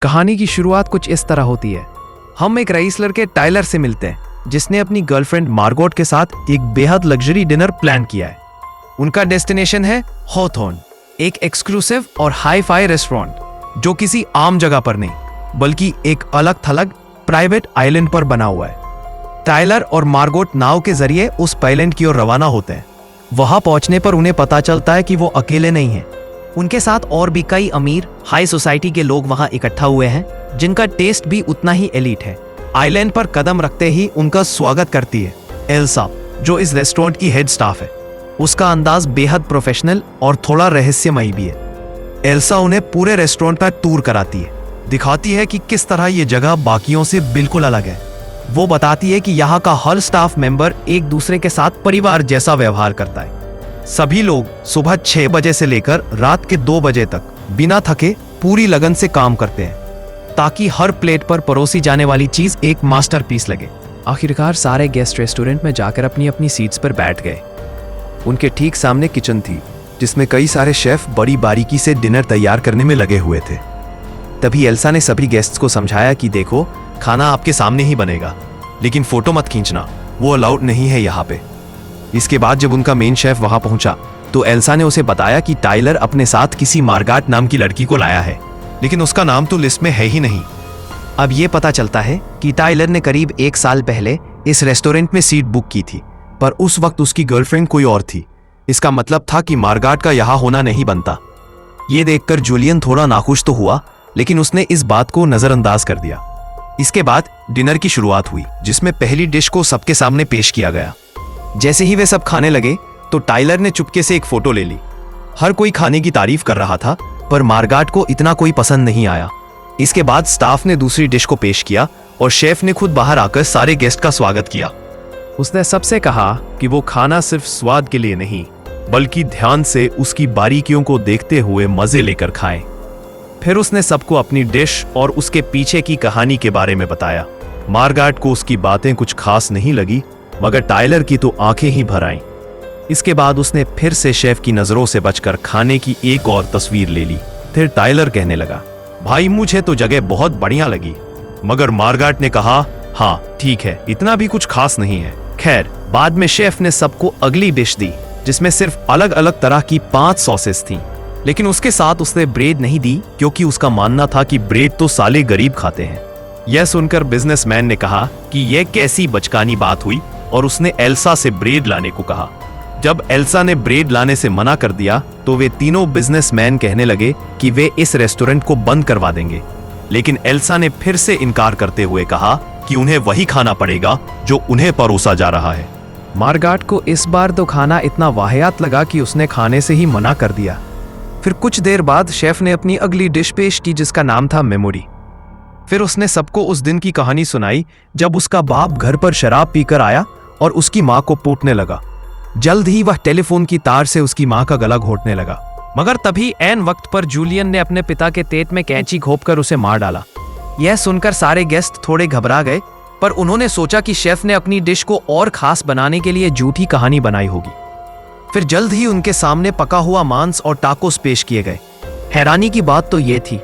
कहानी की शुरुआत कुछ इस तरह होती है। हम एक रईस लड़के टाइलर से मिलते हैं जिसने अपनी गर्लफ्रेंड मार्गोट के साथ एक बेहद लग्जरी डिनर प्लान किया है। उनका डेस्टिनेशन है हॉथॉर्न, एक एक्सक्लूसिव और हाई फाई रेस्टोरेंट जो किसी आम जगह पर नहीं बल्कि एक अलग थलग प्राइवेट आइलैंड पर बना हुआ है। टाइलर और मार्गोट नाव के जरिए उस आइलैंड की ओर रवाना होते हैं। वहां पहुंचने पर उन्हें पता चलता है कि वो अकेले नहीं हैं। उनके साथ और भी कई अमीर हाई सोसाइटी के लोग वहां इकट्ठा हुए हैं जिनका टेस्ट भी उतना ही एलीट है। आइलैंड पर कदम रखते ही उनका स्वागत करती है एल्सा, जो इस रेस्टोरेंट की हेड स्टाफ है। उसका अंदाज बेहद प्रोफेशनल और थोड़ा रहस्यमयी भी है। एल्सा उन्हें पूरे रेस्टोरेंट का टूर कराती है, दिखाती है कि किस तरह ये जगह बाकियों से बिल्कुल अलग है। वो बताती है कि यहाँ का हर स्टाफ मेंबर एक दूसरे के साथ परिवार जैसा व्यवहार करता है। सभी लोग सुबह 6 बजे से लेकर रात के 2 बजे तक बिना थके पूरी लगन से काम करते हैं ताकि हर प्लेट पर परोसी जाने वाली चीज एक मास्टरपीस लगे। आखिरकार सारे गेस्ट रेस्टोरेंट में जाकर अपनी अपनी सीट्स पर बैठ गए। उनके ठीक सामने किचन थी जिसमें कई सारे शेफ बड़ी बारीकी से डिनर तैयार करने में लगे हुए थे। तभी एल्सा ने सभी गेस्ट्स को समझाया कि देखो, खाना आपके सामने ही बनेगा, लेकिन फोटो मत खींचना, वो अलाउड नहीं है यहाँ पे। इसके बाद जब उनका मेन शेफ वहां पहुंचा तो एल्सा ने उसे बताया कि टाइलर अपने साथ किसी मार्गाट नाम की लड़की को लाया है, लेकिन उसका नाम तो लिस्ट में है ही नहीं। अब यह पता चलता है कि टाइलर ने करीब 1 साल पहले इस रेस्टोरेंट में सीट बुक की थी, पर उस वक्त उसकी गर्लफ्रेंड कोई और थी। इसका मतलब था कि मार्गाट का यहां होना नहीं बनता। ये देखकर जूलियन थोड़ा नाखुश तो हुआ, लेकिन उसने इस बात को नजरअंदाज कर दिया। इसके बाद डिनर की शुरुआत हुई, जिसमें पहली डिश को सबके सामने पेश किया गया। जैसे ही वे सब खाने लगे तो टाइलर ने चुपके से एक फोटो ले ली। हर कोई खाने की तारीफ कर रहा था, पर मार्गाट को इतना कोई पसंद नहीं आया। इसके बाद स्टाफ ने दूसरी डिश को पेश किया और शेफ ने खुद बाहर आकर सारे गेस्ट का स्वागत किया। उसने सबसे कहा कि वो खाना सिर्फ स्वाद के लिए नहीं बल्कि ध्यान से उसकी बारीकियों को देखते हुए मजे लेकर खाएं। फिर उसने सबको अपनी डिश और उसके पीछे की कहानी के बारे में बताया। मार्गाट को उसकी बातें कुछ खास नहीं लगी, मगर टाइलर की तो आंखें ही भर आईं। इसके बाद उसने फिर से शेफ की नजरों से बचकर खाने की एक और तस्वीर ले ली। फिर टाइलर कहने लगा, भाई मुझे तो जगह बहुत बढ़िया लगी। मगर मार्गाट ने कहा, हाँ ठीक है, इतना भी कुछ खास नहीं है। खैर, बाद में शेफ ने सबको अगली डिश दी जिसमें सिर्फ अलग अलग तरह की 5 सॉसेस थीं, लेकिन उसके साथ उसने ब्रेड नहीं दी क्योंकि उसका मानना था कि ब्रेड तो साले गरीब खाते हैं। यह सुनकर बिजनेसमैन ने कहा कि यह कैसी बचकानी बात हुई और उसने एल्सा से ब्रेड लाने को कहा। जब एल्सा ने ब्रेड लाने से मना कर दिया तो वे तीनों बिजनेसमैन कहने लगे कि वे इस रेस्टोरेंट को बंद करवा देंगे, लेकिन एल्सा ने फिर से इनकार करते हुए कहा कि उन्हें वही खाना पड़ेगा जो उन्हें परोसा जा रहा है। मार्गाट को इस बार तो खाना इतना वाहियात लगा कि उसने खाने से ही मना कर दिया। फिर कुछ देर बाद शेफ ने अपनी अगली डिश पेश की जिसका नाम था मेमोरी। फिर उसने सबको उस दिन की कहानी सुनाई जब उसका बाप घर पर शराब पीकर आया और उसकी मां को पोटने लगा। जल्द ही वह टेलीफोन की तार से उसकी मां का गला घोटने लगा, मगर तभी ऐन वक्त पर जूलियन ने अपने पिता के पेट में कैंची घोंपकर उसे मार डाला। यह सुनकर सारे गेस्ट थोड़े घबरा गए, पर उन्होंने सोचा कि शेफ ने अपनी डिश को और खास बनाने के लिए झूठी कहानी बनाई होगी। फिर जल्द ही उनके सामने पका हुआ मांस और टाकोस पेश किए गए। हैरानी की बात तो यह थी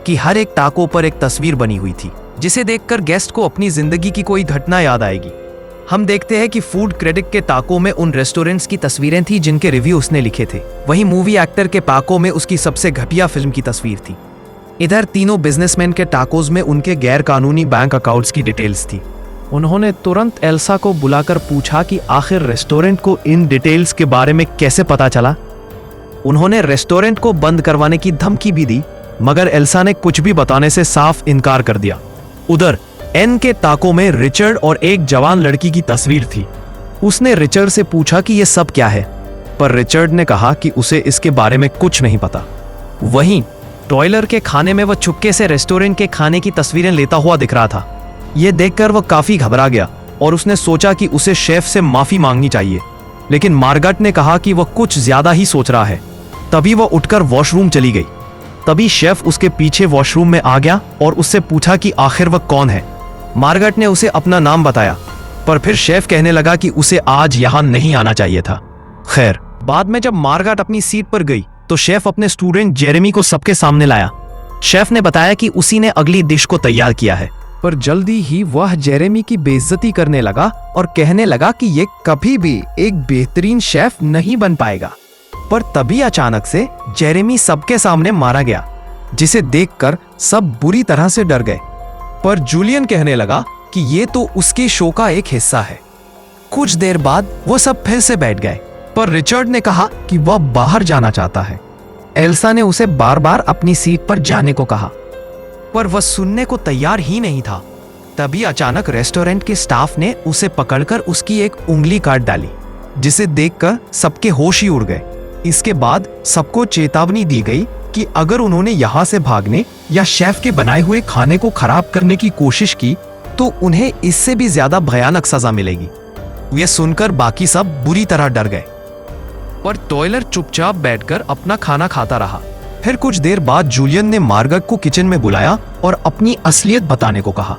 कि हर एक टाको पर एक तस्वीर बनी हुई थी जिसे देखकर गेस्ट को अपनी जिंदगी की कोई घटना याद आएगी। हम देखते हैं कि फूड क्रिटिक के टाको में उन रेस्टोरेंट्स की तस्वीरें थी जिनके रिव्यू उसने लिखे थे। वहीं मूवी एक्टर के टाको में उसकी सबसे घटिया फिल्म की तस्वीर थी। इधर तीनों बिजनेसमैन के टाकोज में उनके गैर कानूनी बैंक अकाउंट्स की डिटेल्स थी। उन्होंने तुरंत एल्सा को बुलाकर पूछा कि आखिर रेस्टोरेंट को इन डिटेल्स के बारे में कैसे पता चला। उन्होंने रेस्टोरेंट को बंद करवाने की धमकी भी दी, मगर एल्सा ने कुछ भी बताने से साफ इनकार कर दिया। उधर एन के टाको में रिचर्ड और एक जवान लड़की की तस्वीर थी। उसने रिचर्ड से पूछा कि यह सब क्या है, पर रिचर्ड ने कहा कि उसे इसके बारे में कुछ नहीं पता। वहीं टाइलर के खाने में वह चुपके से रेस्टोरेंट के खाने की तस्वीरें लेता हुआ दिख रहा था। यह देखकर वह काफी घबरा गया और उसने सोचा कि उसे शेफ से माफी मांगनी चाहिए, लेकिन मार्गाट ने कहा कि वह कुछ ज्यादा ही सोच रहा है। तभी वह उठकर वॉशरूम चली गई। तभी शेफ उसके पीछे वॉशरूम में आ गया और उससे पूछा कि आखिर वह कौन है। मार्गाट ने उसे अपना नाम बताया, पर फिर शेफ कहने लगा कि उसे आज यहां नहीं आना चाहिए था। खैर, बाद में जब मार्गाट अपनी सीट पर गई तो शेफ अपने स्टूडेंट जेरेमी को सबके सामने लाया। शेफ ने बताया कि उसी ने अगली डिश को तैयार किया है। पर जल्दी ही वह जेरेमी की बेइज्जती करने लगा और कहने लगा कि ये कभी भी एक बेहतरीन शेफ नहीं बन पाएगा। पर तभी अचानक से जेरेमी सबके सामने मारा गया, जिसे देखकर सब बुरी तरह से डर गए। पर जूलियन कहने लगा कि ये तो उसके शो का एक हिस्सा है। कुछ देर बाद वो सब फिर से बैठ गए, पर रिचर्ड ने कहा कि वह बाहर जाना चाहता है। एल्सा ने उसे बार बार अपनी सीट पर जाने को कहा, पर वह सुनने को तैयार ही नहीं था। तभी अचानक रेस्टोरेंट के स्टाफ ने उसे पकड़कर उसकी एक उंगली काट डाली, जिसे देखकर सबके होश ही उड़ गए। इसके बाद सबको चेतावनी दी गई कि अगर उन्होंने यहाँ से भागने या शेफ के बनाए हुए खाने को खराब करने की कोशिश की तो उन्हें इससे भी ज्यादा भयानक सजा मिलेगी। यह सुनकर बाकी सब बुरी तरह डर गए, पर टॉयलर चुपचाप बैठकर अपना खाना खाता रहा। फिर कुछ देर बाद जूलियन ने मार्गरेट को किचन में बुलाया और अपनी असलियत बताने को कहा।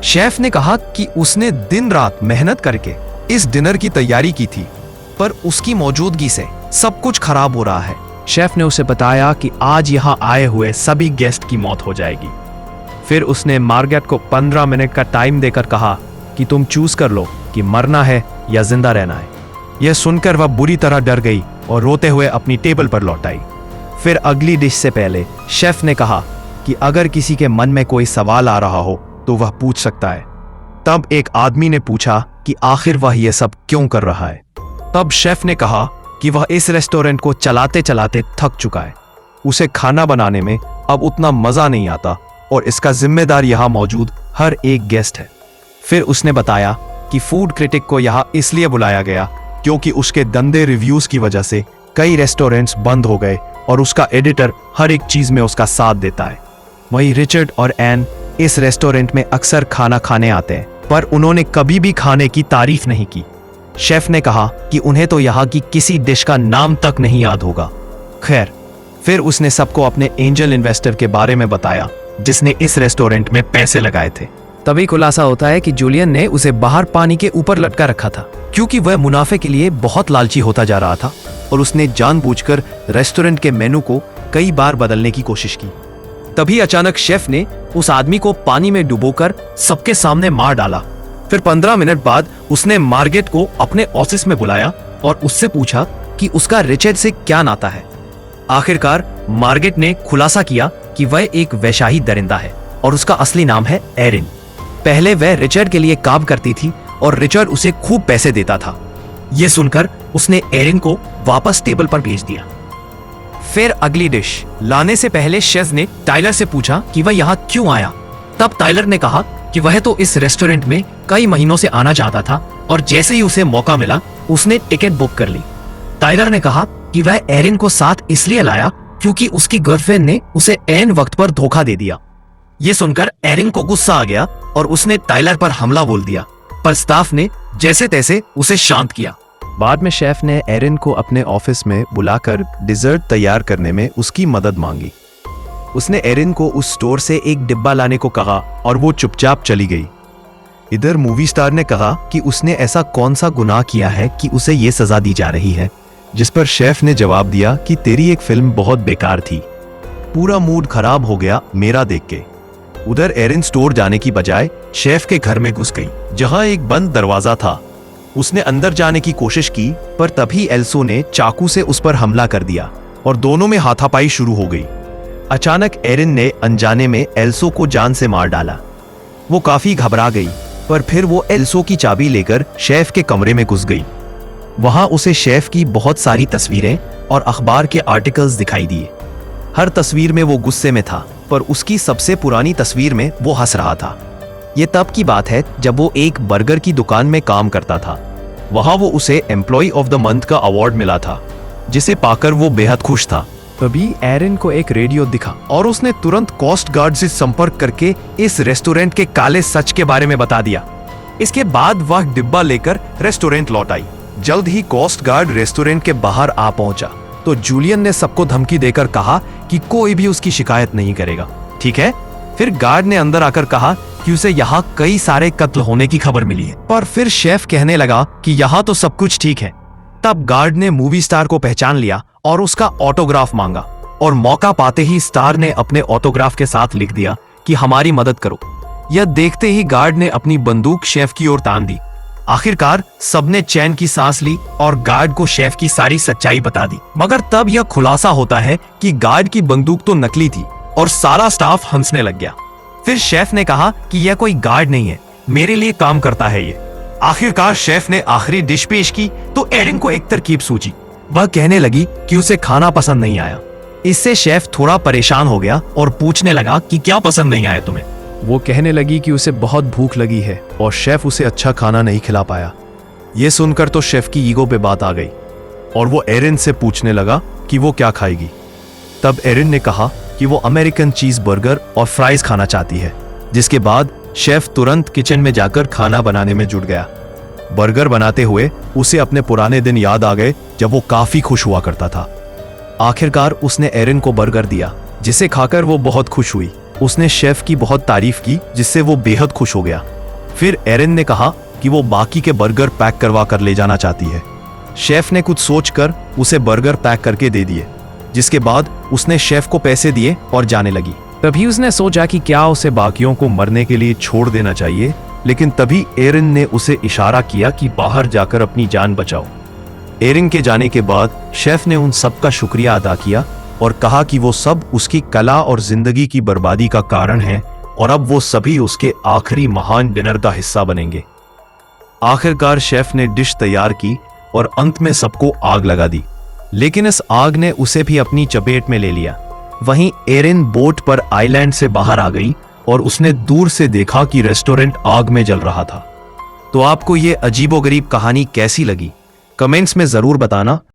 शेफ ने कहा कि उसने दिन रात मेहनत करके इस डिनर की तैयारी की थी, पर उसकी मौजूदगी से सब कुछ खराब हो रहा है। शेफ ने उसे बताया कि आज यहाँ आए हुए सभी गेस्ट की मौत हो जाएगी। फिर उसने मार्गरेट को 15 मिनट का टाइम देकर कहा कि तुम चूज कर लो कि मरना है या जिंदा रहना है। यह सुनकर वह बुरी तरह डर गई और रोते हुए अपनी टेबल पर लौट आई। फिर अगली डिश से पहले शेफ ने कहा कि अगर किसी के मन में कोई सवाल आ रहा हो तो वह पूछ सकता है। तब एक आदमी ने पूछा कि आखिर वह यह सब क्यों कर रहा है। तब शेफ ने कहा कि वह इस रेस्टोरेंट को चलाते चलाते थक चुका है। उसे खाना बनाने में अब उतना मजा नहीं आता और इसका जिम्मेदार यहाँ मौजूद हर एक गेस्ट है। फिर उसने बताया कि फूड क्रिटिक को यहाँ इसलिए बुलाया गया क्योंकि उसके गंदे रिव्यूज की वजह से कई रेस्टोरेंट्स बंद हो गए और उसका एडिटर हर एक चीज में उसका साथ देता है। वहीं रिचर्ड और एन इस रेस्टोरेंट में अक्सर खाना खाने आते हैं, पर उन्होंने कभी भी खाने की तारीफ नहीं की। शेफ ने कहा कि उन्हें तो यहाँ की किसी डिश का नाम तक नहीं याद होगा। खैर, फिर उसने सबको अपने एंजल इन्वेस्टर के बारे में बताया जिसने इस रेस्टोरेंट में पैसे लगाए थे। तभी खुलासा होता है कि जूलियन ने उसे बाहर पानी के ऊपर लटका रखा था क्योंकि वह मुनाफे के लिए बहुत लालची होता जा रहा था और उसने जानबूझकर रेस्टोरेंट के मेनू को कई बार बदलने की कोशिश की। तभी अचानक शेफ ने उस आदमी को पानी में डुबोकर सबके सामने मार डाला। फिर 15 मिनट बाद उसने मार्गरेट को अपने ऑफिस में बुलाया और उससे पूछा कि उसका रिचर्ड से क्या नाता है। आखिरकार मार्गरेट ने खुलासा किया कि वह एक वैशाही दरिंदा है और उसका असली नाम है एरिन। पहले वह रिचर्ड के लिए काम करती थी और रिचर्ड उसे खूब पैसे देता था। यह सुनकर उसने एरिन को वापस टेबल पर भेज दिया। फिर अगली डिश लाने से पहले शेफ ने टाइलर से पूछा कि वह यहाँ क्यों आया। तब टाइलर ने कहा कि वह तो इस रेस्टोरेंट में कई महीनों से आना चाहता था और जैसे ही उसे मौका मिला उसने टिकट बुक कर ली। टाइलर ने कहा कि वह एरिन को साथ इसलिए लाया क्योंकि उसकी गर्लफ्रेंड ने उसे ऐन वक्त पर धोखा दे दिया। ये सुनकर एरिन को गुस्सा आ गया और उसने टाइलर पर हमला बोल दिया, पर स्टाफ ने जैसे तैसे उसे शांत किया। बाद में शेफ ने एरिन को अपने ऑफिस में बुलाकर डिजर्ट तैयार करने में उसकी मदद मांगी। उसने एरिन को उस स्टोर से एक डिब्बा लाने को कहा और वो चुपचाप चली गई। इधर मूवी स्टार ने कहा कि उसने ऐसा कौन सा गुनाह किया है कि उसे ये सजा दी जा रही है, जिस पर शेफ ने जवाब दिया कि तेरी एक फिल्म बहुत बेकार थी। पूरा मूड खराब हो गया मेरा देख के। उधर एरिन स्टोर जाने की बजाय शेफ के घर में घुस गई, जहां एक बंद दरवाजा था। उसने अंदर जाने की कोशिश की, पर तभी एल्सो ने चाकू से उस पर हमला कर दिया और दोनों में हाथापाई शुरू हो गई। अचानक एरिन ने अनजाने में एल्सो को जान से मार डाला। वो काफी घबरा गई, पर फिर वो एल्सो की चाबी लेकर शेफ के कमरे में घुस गई। वहां उसे शेफ की बहुत सारी तस्वीरें और अखबार के आर्टिकल्स दिखाई दिए। हर तस्वीर में वो गुस्से में था, पर उसकी सबसे पुरानी तस्वीर में वो हंस रहा था। ये तब की बात है जब वो एक बर्गर की दुकान में काम करता था। वहां वो उसे एम्प्लॉय ऑफ द मंथ का अवार्ड मिला था, जिसे पाकर वो बेहद खुश था। तभी एरिन को एक रेडियो दिखा और उसने तुरंत कोस्ट गार्ड से संपर्क करके इस रेस्टोरेंट के काले सच के बारे में बता दिया। इसके बाद वह डिब्बा लेकर रेस्टोरेंट लौट आई। जल्द ही कोस्ट गार्ड रेस्टोरेंट के बाहर आ पहुंचा तो जूलियन ने सबको धमकी देकर कहा कि कोई भी उसकी शिकायत नहीं करेगा, ठीक है। फिर गार्ड ने अंदर आकर कहा कि उसे यहाँ कई सारे कत्ल होने की खबर मिली है, पर फिर शेफ कहने लगा कि यहाँ तो सब कुछ ठीक है। तब गार्ड ने मूवी स्टार को पहचान लिया और उसका ऑटोग्राफ मांगा। और मौका पाते ही स्टार ने अपने ऑटोग्राफ के साथ लिख दिया कि हमारी मदद करो। यह देखते ही गार्ड ने अपनी बंदूक शेफ की ओर तान दी। आखिरकार सबने चैन की सांस ली और गार्ड को शेफ की सारी सच्चाई बता दी। मगर तब यह खुलासा होता है कि गार्ड की बंदूक तो नकली थी और सारा स्टाफ हंसने लग गया। फिर शेफ ने कहा कि यह कोई गार्ड नहीं है, मेरे लिए काम करता है ये। आखिरकार शेफ ने आखिरी डिश पेश की तो एरिन को एक तरकीब सूझी। वह कहने लगी कि उसे खाना पसंद नहीं आया। इससे शेफ थोड़ा परेशान हो गया और पूछने लगा कि क्या पसंद नहीं आया तुम्हें। वो कहने लगी कि उसे बहुत भूख लगी है और शेफ उसे अच्छा खाना नहीं खिला पाया। ये सुनकर तो शेफ की ईगो पे बात आ गई और वो एरिन से पूछने लगा कि वो क्या खाएगी। तब एरिन ने कहा कि वो अमेरिकन चीज बर्गर और फ्राइज खाना चाहती है, जिसके बाद शेफ तुरंत किचन में जाकर खाना बनाने में जुट गया। बर्गर बनाते हुए उसे अपने पुराने दिन याद आ गए जब वो काफी खुश हुआ करता था। आखिरकार उसने एरिन को बर्गर दिया, जिसे खाकर वो बहुत खुश हुई। उसने शेफ की बहुत तारीफ की, जिससे वो बेहद खुश हो गया। फिर एरिन ने कहा कि वो बाकी के बर्गर पैक करवा कर ले जाना चाहती है। शेफ ने कुछ सोचकर उसे बर्गर पैक करके दे दिए, जिसके बाद उसने शेफ को पैसे दिए और जाने लगी। तभी उसने सोचा कि क्या उसे बाकियों को मरने के लिए छोड़ देना चाहिए, लेकिन तभी एरिन ने उसे इशारा किया कि बाहर जाकर अपनी जान बचाओ। एरिन के जाने के बाद शेफ ने उन सब का शुक्रिया अदा किया और कहा कि वो सब उसकी कला और जिंदगी की बर्बादी का कारण है और अब वो सभी उसके आखिरी महान डिनर का हिस्सा बनेंगे। आखिरकार शेफ ने डिश तैयार की और अंत में सबको आग लगा दी, लेकिन इस आग ने उसे भी अपनी चपेट में ले लिया। वहीं एरिन बोट पर आइलैंड से बाहर आ गई और उसने दूर से देखा कि रेस्टोरेंट आग में जल रहा था। तो आपको ये अजीबोगरीब कहानी कैसी लगी? कमेंट्स में जरूर बताना